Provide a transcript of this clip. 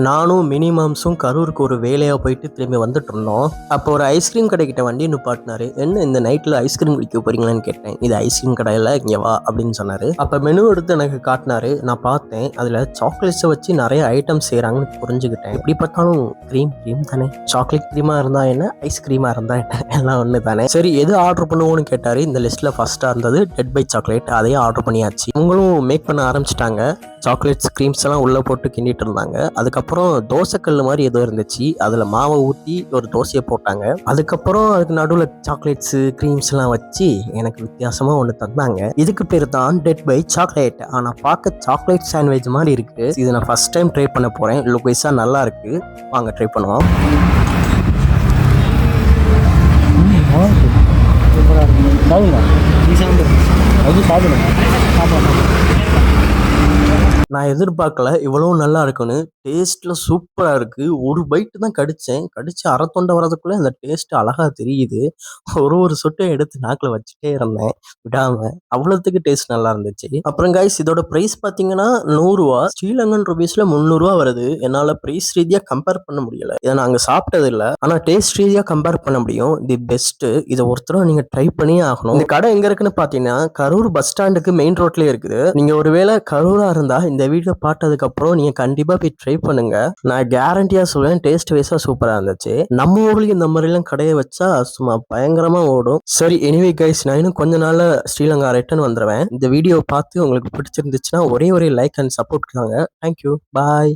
நானும் மினிமம்ஸும் கரூருக்கு ஒரு வேலையா போயிட்டு திரும்பி வந்துட்டு இருந்தோம். அப்போ ஒரு ஐஸ்கிரீம் கடைக்கிட்ட வண்டி நிப்பாட்டினாரு. என்ன இந்த நைட்ல ஐஸ்கிரீம் குடிக்க போறீங்களான்னு கேட்டேன். இது ஐஸ்கிரீம் கடையில இங்க வா அப்படின்னு சொன்னாரு. அப்ப மெனு எடுத்து எனக்கு காட்டினாரு. நான் பார்த்தேன். அதுல சாக்லேட்ஸை வச்சு நிறைய ஐட்டம் செய்யறாங்கன்னு புரிஞ்சுக்கிட்டேன். எப்படி பார்த்தாலும் கிரீம் கிரீம் தானே, சாக்லேட் கிரீமா இருந்தா என்ன, ஐஸ்கிரீமா இருந்தா என்ன, எல்லாம் ஒண்ணு தானே. சரி எது ஆர்டர் பண்ணுவோம்னு கேட்டாரு. இந்த லிஸ்ட்ல ஃபர்ஸ்டா இருந்தது டெட் பை சாக்லேட். அதையே ஆர்டர் பண்ணியாச்சு. உங்களும் மேக் பண்ண ஆரம்பிச்சிட்டாங்க. சாக்லேட்ஸ் கிரீம்ஸ் எல்லாம் உள்ள போட்டு கிண்டிட்டு இருந்தாங்க. அதுக்கப்புறம் தோசைக்கல் மாதிரி ஏதோ இருந்துச்சு. அதுல மாவை ஊத்தி ஒரு தோசையை போட்டாங்க. அதுக்கப்புறம் அதுக்கு நடுவில் சாக்லேட்ஸ் கிரீம்ஸ் எல்லாம் வச்சு எனக்கு வித்தியாசமா ஒன்று தந்தாங்க. இதுக்கு பேர் தான் டெட் பை சாக்லேட். ஆனா பார்க்க சாக்லேட் சாண்ட்விச் மாதிரி இருக்கு. இது நான் ஃபர்ஸ்ட் டைம் ட்ரை பண்ண போறேன். லுக் வைஸா நல்லா இருக்கு. வாங்க ட்ரை பண்ணுவோம். நான் எதிர்பார்க்கல இவ்வளவு நல்லா இருக்குன்னு. டேஸ்ட்ல சூப்பரா இருக்கு. ஒரு பைட்டு தான் கடிச்சேன். கடிச்சு அரை தொண்டை வரதுக்குள்ள அந்த டேஸ்ட் அழகா தெரியுது. ஒரு சொட்டையும் எடுத்து நாக்குல வச்சுட்டே இருந்தேன் விடாம. அவ்வளவுக்கு டேஸ்ட் நல்லா இருந்துச்சு. அப்புறம் கைஸ் இதோட பிரைஸ் பாத்தீங்கன்னா 100 ரூபா. ஸ்ரீலங்கன் ருபீஸ்ல 300 ரூபா வருது. என்னால பிரைஸ் ரீதியா கம்பேர் பண்ண முடியல. இதை நாங்க சாப்பிட்டது இல்ல, ஆனா டேஸ்ட் ரீதியா கம்பேர் பண்ண முடியும். The best. இதை ஒருத்தரும் நீங்க ட்ரை பண்ணியே ஆகணும். இந்த கடை எங்க இருக்குன்னு பாத்தீங்கன்னா கரூர் பஸ் ஸ்டாண்டுக்கு மெயின் ரோட்லயே இருக்குது. நீங்க ஒருவேளை கரூரா இருந்தா இந்த வீடியோ பார்த்ததுக்கு அப்புறம் நீங்க கண்டிப்பா போய் ட்ரை பண்ணுங்க. நான் கேரண்டியா சொல்றேன், டேஸ்ட் வைஸா சூப்பரா இருந்துச்சு. நம்ம ஊர்லயும் இந்த மாதிரி எல்லாம் கடையை வச்சா சும்மா பயங்கரமா ஓடும். சரி எனிவே கைஸ், நான் இன்னும் கொஞ்ச நாள்ல ஸ்ரீலங்கா ரிட்டர்ன் வந்துருவேன். இந்த வீடியோ பார்த்து உங்களுக்கு பிடிச்சிருந்துச்சுன்னா ஒரே லைக் அண்ட் சப்போர்ட் தாங்க. தேங்க்யூ, பாய்.